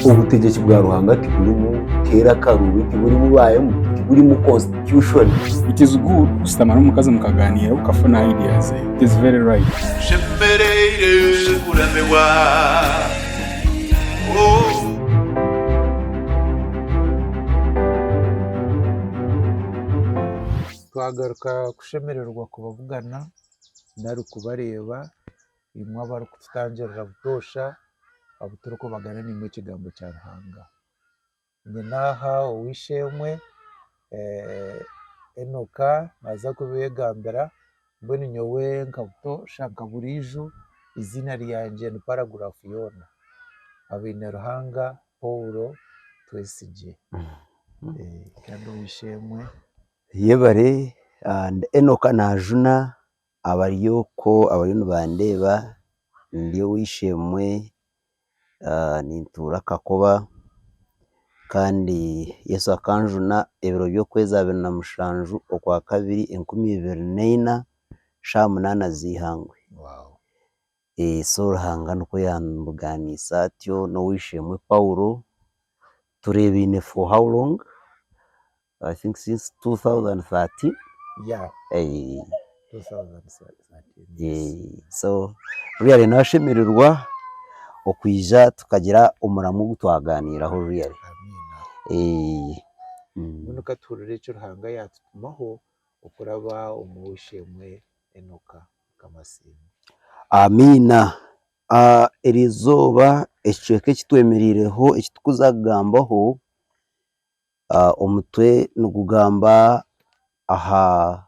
ubutegetsi bwa Ruhanga tiburi mu kera karubi tiburi mu bayemo tiburi mu constitution. It is good gusitamana n'umukazi mukaganira ukafuna ideas. It is very right. Shepereire kuramewa. Twagaruka kushemererwa kubavugana nari kubareba imwe abari kututangirira butosha abuturuko bagana nimwe kigambo cya Ruhanga nyenaha uwishemwe Enoka naza kubegambira mbone nyowe nkabuto shaka buriju izina ryanje ni paragraph yona abine Ruhanga Paulo Twesige kandi uwishemwe Yebare and Enoka na Juna abariyoko abarino bandeba ndiyo wishemwe nintura kakoba kandi Yesu akanjuna ebiro byo kweza 2007 okwa kabiri 2024 shamunana zihangwe. Wow. So Ruhanga nuko yambuganisa atyo no wishemwe Paulo turebine for how long? I think since 2013. Yeah. 2013. So really nashemererwa okwija tukagira umuramu gutwaganiraho really. Muno katurure cyo Ruhanga yatumaho ukuraba umuwishemwe Enoka Kamasimba. Amina. Erizoba ecweke kitwemerireho ekitukuzagambaho omutwe nugugamba aha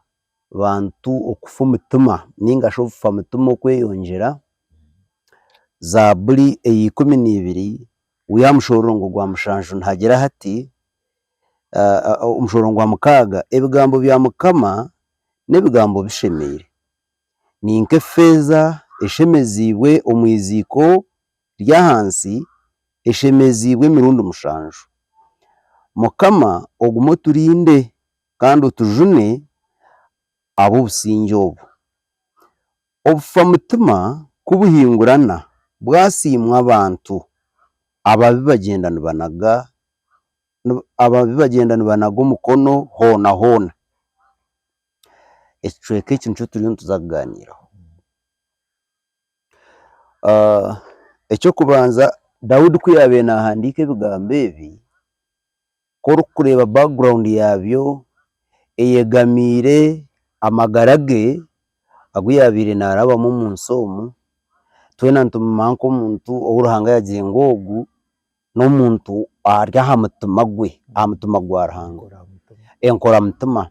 bantu okufa umutima ninga shofa umutima kweyongera Zaburi 12 uyamushorongo gwa mushanju ntagera hati umushorongwa mukaga ebigambo bya mukama nebigambo bishemere ninke feza eshemezibwe omwiziko ryahansi eshemezibwe mirundo mushanju mukama ogumo turinde kandi utujune abo businge obufa mutima kubuhingurana bwasimwa abantu ababibagendana banaga umukono hona ecweke ikintu turiyo tuzaganiraho ecyo kubanza Daudi kuyabena handike bigambo ebi ko kureba background yabyo eyegamire amagarage aguyabire naraba mu munsomu twena ntumanko muntu Ruhanga yagiye ngogu no muntu arya hamutima gwe amutima gwa Ruhanga enkora mutima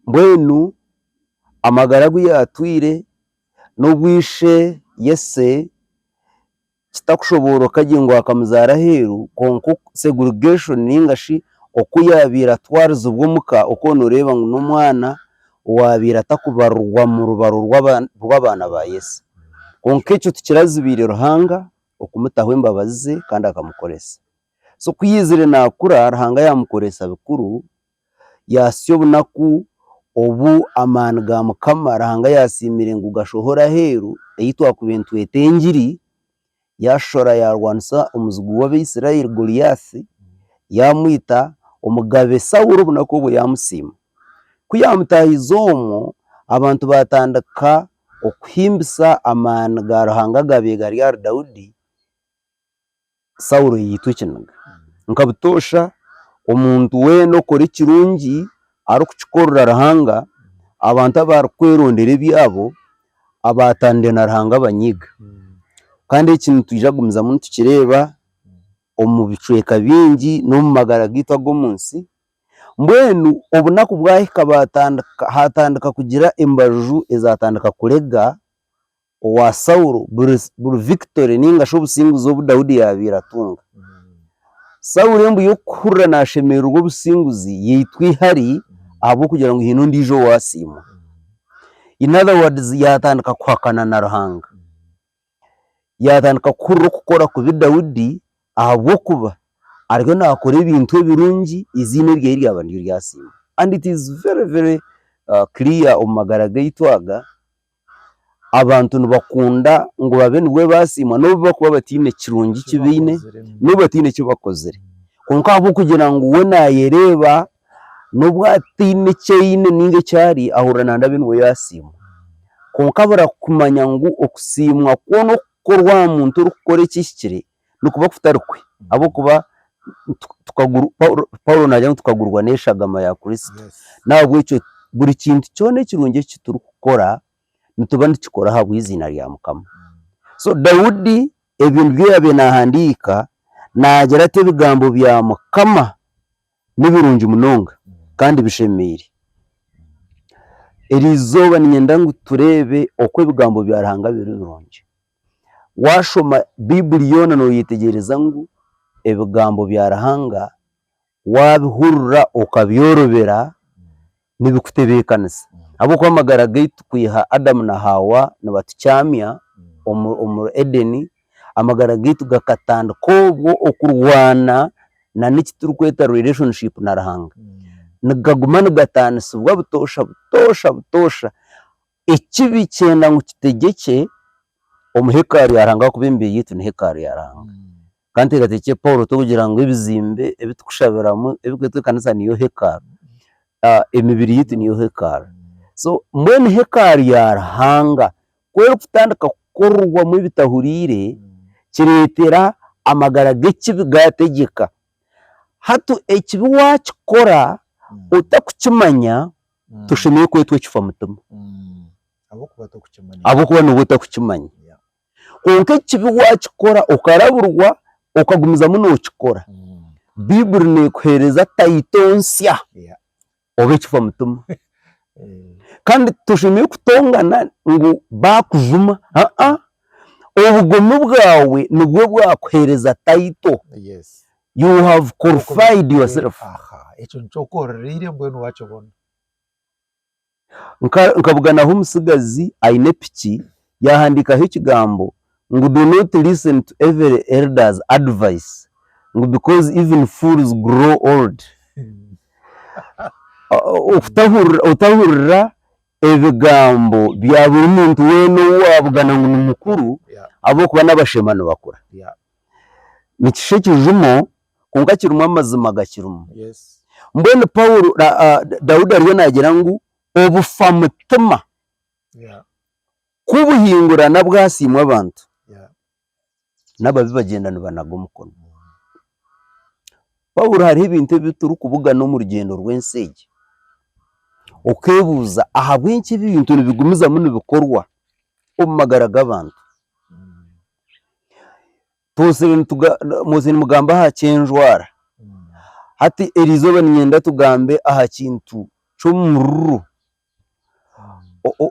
mbwenu amagaragu yatwire no bwishe Yese kitakushobora kagingo akamuzara heru konko segregation ningashi okuyabira twarizo bwumuka okonoreba n'umwana wabira takubarwa mu rubaro rw'abana ba Yesu konke icyo tukirazibire Ruhanga okumutaho imbabazi kandi akamukoresa so kuyizire nakura Ruhanga yamukoresa bikuru yasyo bunaku obu amana ga mukama Ruhanga yasimire ngo gashohora heru eyitwa ku bintu etengiri yashora yarwanisa umuzugu w'Abisirayeli Goliath yamwita umugabe Sawulo bunako bo yamusima kuyamutahizomo abantu batandaka okuhimbisa amana ga Ruhanga gabegari ya Daudi Sawulo yitwikinaga nkabutosha omuntu weno kore kirungi ari kukikorera Ruhanga abantu abarukwerondere byabo abatande na Ruhanga banyiga kandi ikintu tujagumiza muntu tukireba omubicweka bingi no mumagara gitwa go munsi mbwenu obunaku bwahika hatandika kugira embaju ezatandika kurega wa Sawulo buru victory ninga shobusinguzo bu Daudi yabira tunga Sawulo embu yokurra nashemererwa obusinguzi yitwihari abo kugira ngo hino ndijo wasima in other words yatandika kwakana na Ruhanga yatandika kukora ku Daudi abo kuba ariko nakora ibintu birungi izine rye ryabandi ryasima and it is very clear omagara gaitwaga abantu nibakunda ngo babe nibwe basimwa no bakuba batine kirungi kibine no batine cyo bakozere konka abo kugira ngo we nayereba no bwatine cyine ninge cyari ahurana ndabe nwe yasimwa konka barakumanya ngo okusimwa kono korwa muntu rukore kishikire nukuba kutarukwe abo kuba tukaguru Paulo najya tukagurwa neshagama ya Kristo nabwo icyo buri kintu cyone kirungi kituru gukora nituba ndikora ha bwizina rya Mukama. So Daudi ebintu byabe nahandika nagera ate bigambo bya Mukama nibirungi munonga kandi bishemire erizoba nyenda ngo turebe okwe bigambo byarahanga birungi washoma Biblia yona no yitegereza ngo ebigambo byarahanga wabihurura okabyorobera nibikutebekanisa abo kwamagara gaitu kwiha Adam na Hawa nabatucyamya omur Edeni amagara gaitu gakatanda kobwo okurwana na nikituru kweta relationship narahanga nagagumana gatanisa ubwo butosha ikibi cyenda ngo kitegeke omuhekari yaranga kubimbiye yitu ni hekari yaranga kandi gateke Paulo tukugira ngo ibizimbe ebitukushabiramo ebikwetwe kanisa niyo hekari emibiri yitu niyo hekari so mbone hekari yarahanga kwero kutandika korwa mu bitahurire kiretera amagara g'ikibi gategeka hatu ekibi wakikora utakukimanya tushimiye kwetwe kifa mutima abo kuba no utakukimanya konke ekibi wakikora ukaraburwa ukagumiza muno ukikora Biblia ne kuhereza tayitonsya obe kifa mutima kandi tushimiye kutongana ngo bakujuma ubugome bwawe nibwo bwakuhereza tayito you have qualified yourself echo nchokorire mbwenu wachobona nkabugana umusigazi aine piki yahandikaho ikigambo ngo do not listen to every elder's advice ngo because even fools grow old utahurira ebigambo bya buri muntu weno wabugana ngo numukuru abo kuba nabashemano bakora nikishekijumo kunga kirumwa amazima gakirumwa mbone Paulo Daudi ariyo nagira ngo obufa mutima kubuhingurana bwasimwa abantu nababi bagendana banagumukono Paulo hari ibintu bituru kubuga no mu rugendo rw'ensege okebuza aha bwinshi b'ibintu bigumiza muno bikorwa omumagara g'abantu tuzeni mugamba ha cyenjwara hati erizoba nyenda tugambe aha kintu cyo mururu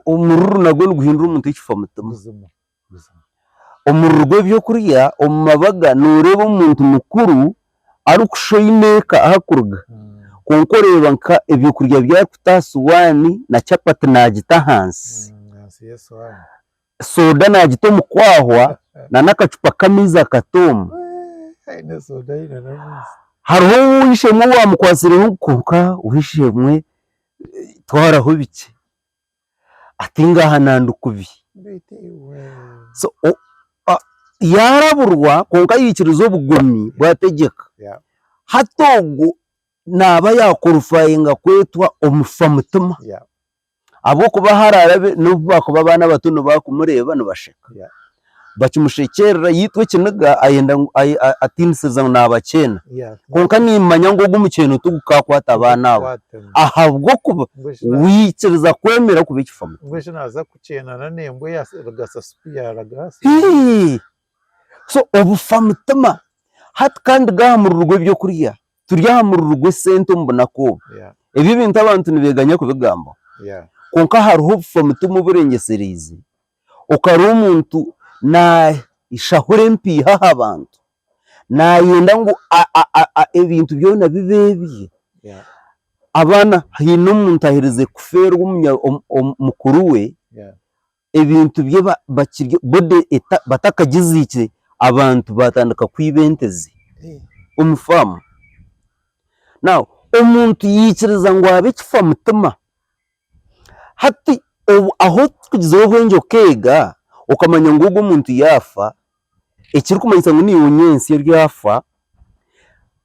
omururu nagwo guhindura umuntu ikifa mutima omururu gw'ebyo kuriya omumabaga nureba umuntu mukuru ari kushoyineka ahakuruga konkoreba nka ebyo kurya bya kutasuwani na chapati nagita hansi soda nagita mukwahwa na nakacupa kamiza katomu hariho uwishemwe wamukwasireho kuka uwishemwe twaraho bike ati ngaha nandukubi so yaraburwa konka yikirizo ubugumi bwategeka hatogo naba yakurufayinga kwetwa omufa mutima abo kuba hararabe n'ubu kuba abana batuno bakumureba nubasheka bakimushekerera yitwe kinaga ayenda atinisiza nabakena konka nimanya ngo gumukeno tugukakwata abana abo ahabwo kuba wikiriza kwemera kubikifamu ngweshe naza kucenana nembwe yagasasupiyaraga so obufa mutima hat kandi gahamururwe byo kuriya turyahamururwe sente mbona ko ibi bintu abantu nibeganya kubigamba konka hariho obufa mutima burengeserize ukari umuntu na ishahure mpiha abantu na yenda ngo ebintu byona bibebiye abana hino umuntu ahirize kuferwa mukuru we ebintu bye bakirye bode batakagizike abantu batandika kwibenteze umufamu now umuntu yikiriza ngo abe kifa mutima hati aho tugizeho bwenjo kega ukamanya ngo ubwo umuntu yafa ikiri kumanyisa ngo ni unyensi yafa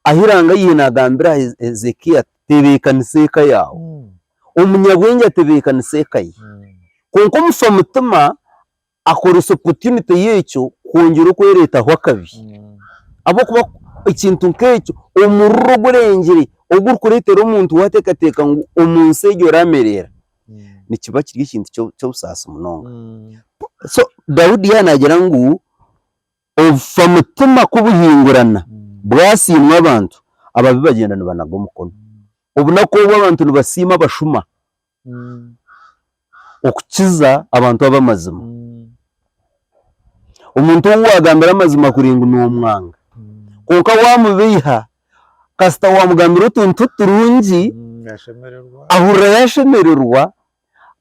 ahiranga yinagambira Hezekiya tebekaniseka yawo umunyabwenge atebekaniseka ye konko mufa mutima akora opportunity yecyo kongera ko leta aho akabi abo kuba ikintu nk'ecyo umururo gurengere ubwo kuretera umuntu watekateka ngo umunsege ramerera ni kiba kiri ikintu cyo busasa munonga so Daudi yanagira ngo ufa mutima kubuhingurana bwasimwa abantu ababibagendana banago mukono ubuna ko abantu nibasima bashuma okukiza abantu abamazima umuntu wagambira amazima kuringa no mwanga konka wamubiha kasta wamugambira utuntu turungi ahura yashemererwa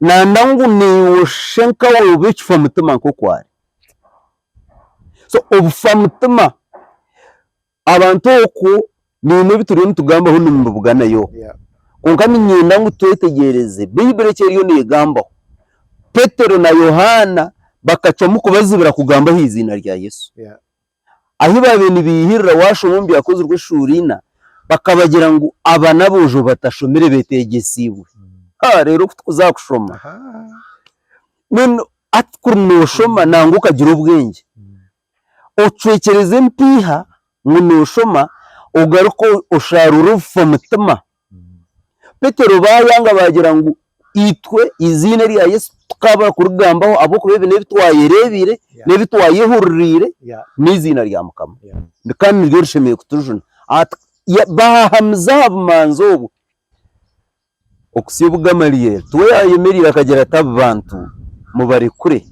nandangu ni ushenka wobikifa mutima nko kwari so obufa mutima abantu oku ni bituriyo ntugamba hano mu bugana yo konka ninyenda ngo twetegereze Bible cyeriyo nigamba Petero na Yohana bakacamu kubazibira kugamba izina rya Yesu aho babeni bihirira washombi yakoze urw'ishurina bakabagira ngo aba nabojo batashomere betegesibwe rero kuzakushoma none atkurunoshoma nango kagira ubwenge ucwekereze mpiha munoshoma ugaruko usharuru fa mutima Petero bayanga bagira ngo itwe izina rya Yesu tukaba kurugambaho abo kubebe nebitwayerebire nebitwayehurire n'izina rya Mukama kandi ryo rishemeye kutujuna bahamza manzobo okusibuga Mariye tuwe yayemerira akagera tabantu mubare kure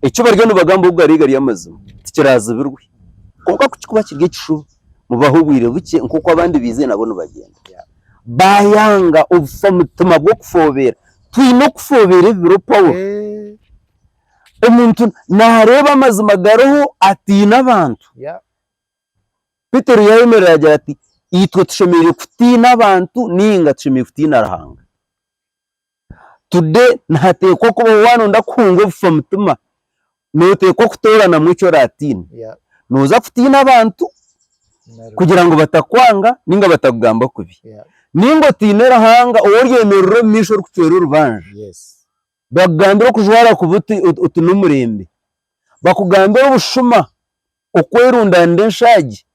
icyo baryo nubagamba ubwo ari amazima tikirazibirwe konka kuba kirye kishuba mubahubwire buke nkuko abandi bize nabo nubagenda bayanga ubufa mutima bwo kufobera twino kufobera ibiro Paul umuntu nareba amazima garoho atina abantu Petero yayemerera agira ati itwe tushemeye kutina abantu ninga tushemeye kutina rahanga today ntatekwa kuba wano ndakunga ubufa mutima notekwa kutorana mucyo ratini noza kutina abantu kugira ngo batakwanga ninga batagamba kubi ningo tinera hanga uworyemerero misho rukutera urubanje bagambira kujwara kubuti utunumurembe bakugambira ubushuma okwerunda ndenshaji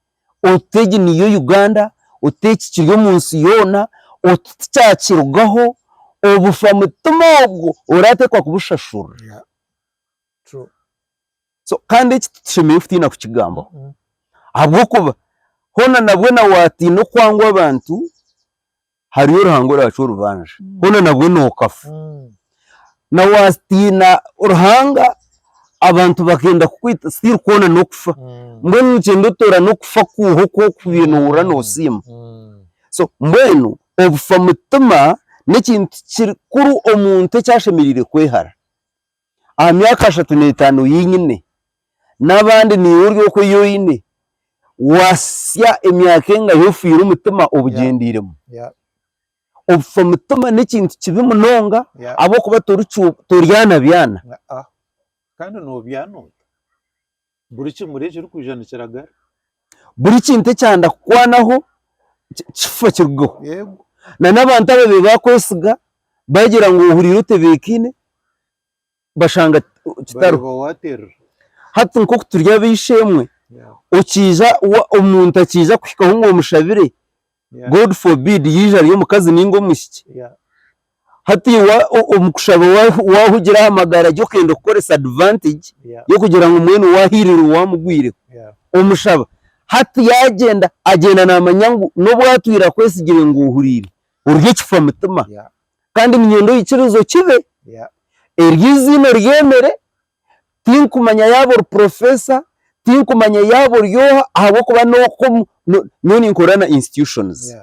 otegi niyo Uganda oteki kiryo munsi yona otcyakirgaho obufa mutima obwo uratekwa kubushashura so kandi tushemeye kutina ku kigambo abwo kuba hona nabwe na wati no kwangwa abantu hariyo ruhango racu urubanje hona nabwe no kafu na wastina uruhanga abantu bakenda kukwita sir kona no kufa mbwenu cyendo tora no kufa kuho ko kubintu urano sima so mbwenu obufa mutima n'ikintu kiri omuntu cyashemirire kwehara amyaka 35 yinyine nabandi ni uryo ko yoyine wasya emyaka enga yofira umutima obugendiremo obufa mutima n'ikintu kibi munonga abo kuba toryana byana kandi no byano buri kimureje uri kujanikiraga buri kintu cyanda kwanaho kifa kirgo yego na nabantu ababe bakwesiga bagira ngo uhurire utebekine bashanga kitaro hati nko kuturya bishemwe ukiza umuntu akiza kwikaho ngo mushabire God forbid yija ariyo mukazi ningo mushiki hati umukushaba wahugira amagara cyo kendo gukoresha advantage yo kugira ngo mwene wahirira wamugwire umushaba hati yagenda agenda namanyangu no bwatwira kwesigire ngo uhurire urye kifa mutima kandi imyendo y'ikirizo kibe eryizino ryemere tinkumanya yabo professor tinkumanya yabo ryoha abo kuba no none inkorana institutions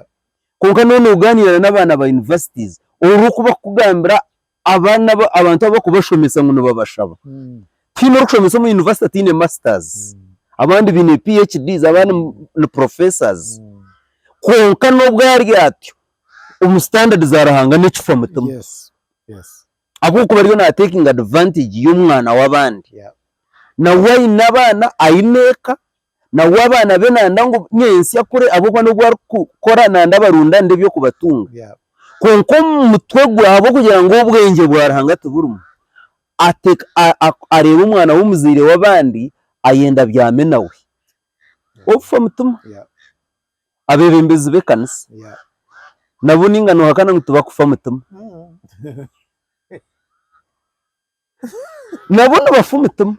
konka none uganira n'abana ba universities uru kuba kugambira abana abantu abo kubashomesa ngo babashaba kino rushomesa mu university ne masters abandi bine PhDs abandi no professors konka no bwari atyo umustandard zarahanga n'ikifa mutima abo ko bariyo na taking advantage y'umwana w'abandi Yeah. na wayi nabana ayineka na wabana be nanda ngo nyensi yakure abo bano gwa gukora nanda barunda ndebyo kubatunga Yeah. konko mutwe gwabo kugira ngo ubwenge bwarahanga tuburumu areba umwana w'umuzire w'abandi ayenda byame nawe opfa mutuma Yeah. abebembezi bekanisa Yeah. nabo ningano hakana ngutuba kufa mutuma nabo bafu mutuma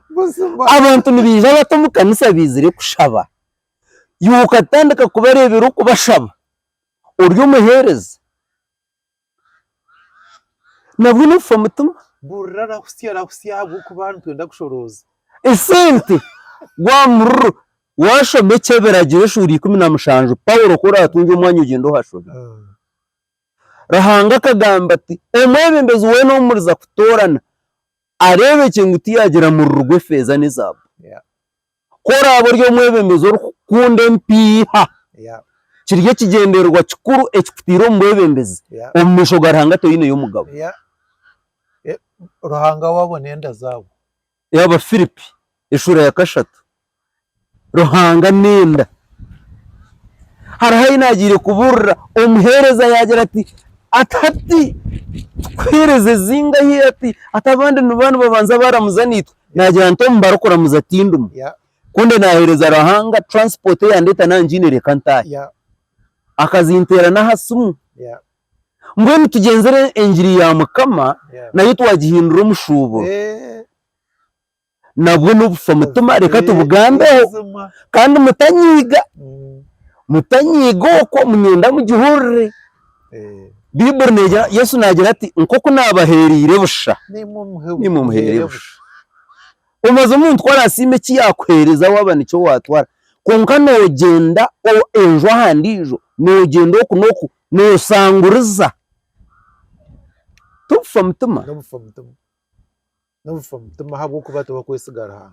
abantu nibije abato mu kanisa bizire kushaba yuko atandika kubarebera uko bashaba uryo muhereza nabwo nufa mutuma burara kusya bwo kubantu twenda kushoroza esente gwamru washome cyeberagira shuri 17 Paulo kora atunje umwanya ugendo hashobye rahanga kagamba ati umwebembezi we no muriza kutorana arebe kinguti yagira mu rugwe feza n'izabo Yeah. kora aboryo mwebembezi rukunde mpiha Yeah. kirye kigenderwa kikuru ekutiro mwebembezi Yeah. omumisho garahanga to yine y'umugabo Yeah. Ruhanga wabone enda zabo yaba Filipi ishura ya kashatu ruhanga nenda harahayi nagire kuburra umuhereza yagira ati atati kwereze zinga hi ati atabandi n'abantu babanza baramuzanitwa nagira nto mbarokora muzatindumu Yeah. kunde nahereza rahanga transport yandeta nanjinere kantaye Yeah. akazintera nahasumu Yeah. mbwe tugenzere engiri ya mukama Yeah. nayo twagihindura umushuburo nabwo n'ubufa mutuma reka tubugambeho kandi mutanyiga uko munyenda mu gihurire Bibure negira Yesu nagira ati nkoko nabaherire busha nimumuhere busha umaze umuntu twarasime kiyakwereza wabana icyo watwara konka nogenda o enjo handijo nogenda okunoku nosanguriza tufa mutuma n'ubufa mutuma habwo kuba tuba kwesigara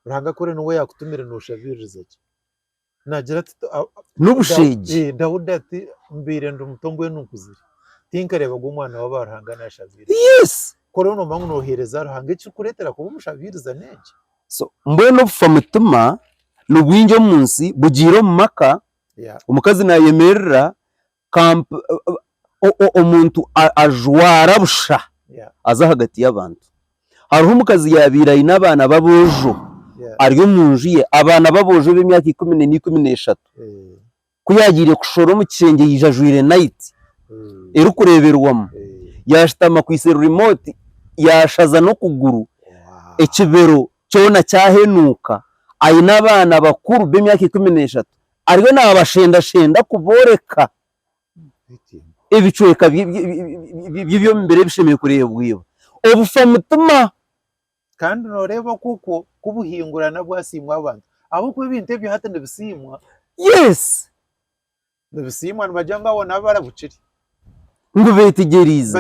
ruhanga kore no yakutumira no shaviriza ki nagira ati n'ubushege Dawudi ati mbire ndumutongo we nukuzira tinkareba go umwana wabarahanga nashavira yes kore no mangu nohereza ruhanga iki kuretera kuba umushaviriza nenge so mbweno bufa mutuma n'ubwinjo munsi bugiro mu maka umukazi nayemerera kamp omuntu ajwara busha aza hagati y'abantu hariho umukazi yabirayi n'abana babojo ariyo munjiye abana babojo b'imyaka 10 kuyagire kushoro mu kishenge yijajwire night ero kureberwamo yashitama kwise remote yashaza no kuguru ekibero cyona cyahenuka ayina abana bakuru b'imyaka 10 ariyo nabashenda kuboreka ebicweka bibyo mbere bishimiye kureba bwibo obufa mutuma kandi noreba kuko kubuhingurana bwasimwa abantu abo ku ibintu byo hatende bisimwa yes bisimwa nabajanga bona barabuciri ngo betegerize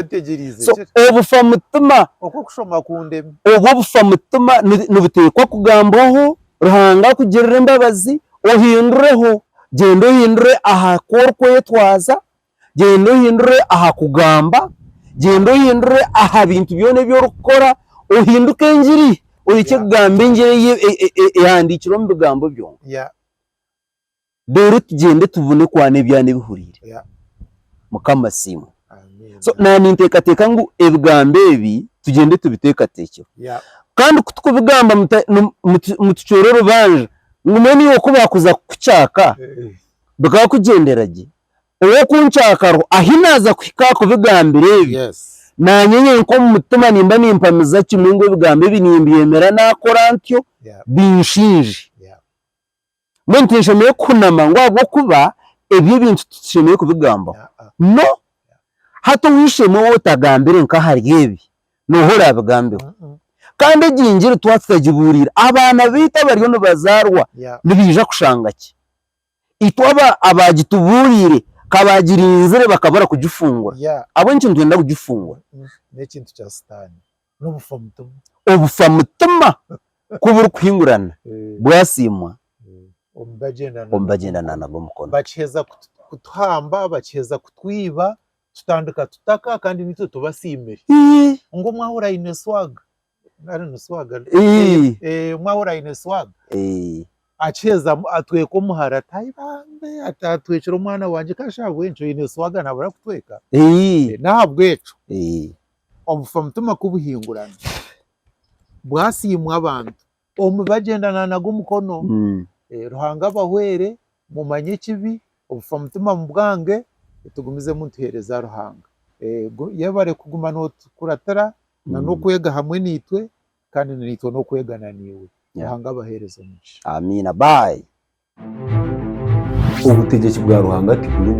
so obufa mutuma uko kushoma kundeme obufa mutuma nubutekwa kugambaho ruhanga kugerera imbabazi ohindureho gendo hindure aha korwe twaza gendo hindure aha kugamba gendo hindure aha bintu byone byo rukora uhinduke njiri urike kugambe njye yandikiro mu bigambo byo dore tugende tubune kwane byane bihurire mukama simu so nani ntekateka ngo ebigambe ebi tugende tubitekatekyo kandi kutubigamba mutucororo banje ngumeni yo kubakuza kucyaka baka kugenderage uwo kuncyakaro ahinaza kwika kubigambire ebi nanyenye nko mu mutima nimba nimpamiza kimwe ngo bigambe binimbiyemera nakora ntyo binshinje mwenteshemeye kunama ngo abo kuba ebyo bintu tushemeye kubigamba no hato wishemo wotagambire nka haryebi no hora bigambeho kandi gingira twatsagiburira abana bita bariyo no bazarwa nibija kushangaki itwaba abagituburire kabagira inzire bakabara kugifungura abo nkintu ndenda kugifungura nekintu cya satani n'ubufa mutuma obufa mutuma kubura kwingurana bwasimwa ombagenda nanago mukono bakiheza kutuhamba bakiheza kutwiba tutandika tutaka kandi nitwe tubasimire ngo mwahora ine swag nari no swag mwahora ine swag acheza atweko muhara tayibambe atatwecero umwana wanje kashabwe nco ine swag nabura kutweka nahabweco omufa mutuma kubuhingurana bwasimwa abantu omubagendana nago mukono ruhanga bahwere mumanye kibi obufa mutima mu bwange tugumize muntuhereza ruhanga yabare kuguma no kuratara na no kwega hamwe nitwe kandi nitwe no kwegana niwe ruhanga bahereza umugisha amina bye ubutegetsi bwa ruhanga tiburi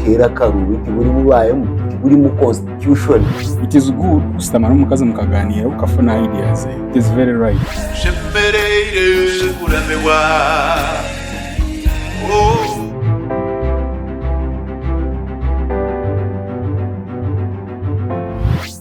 kera karubi tiburi mubayemo tiburi mu constitution. It is good gusitama n'umukazi mukaganira ukafuna ideas. It is very right. Shempereire kuramewa. Oh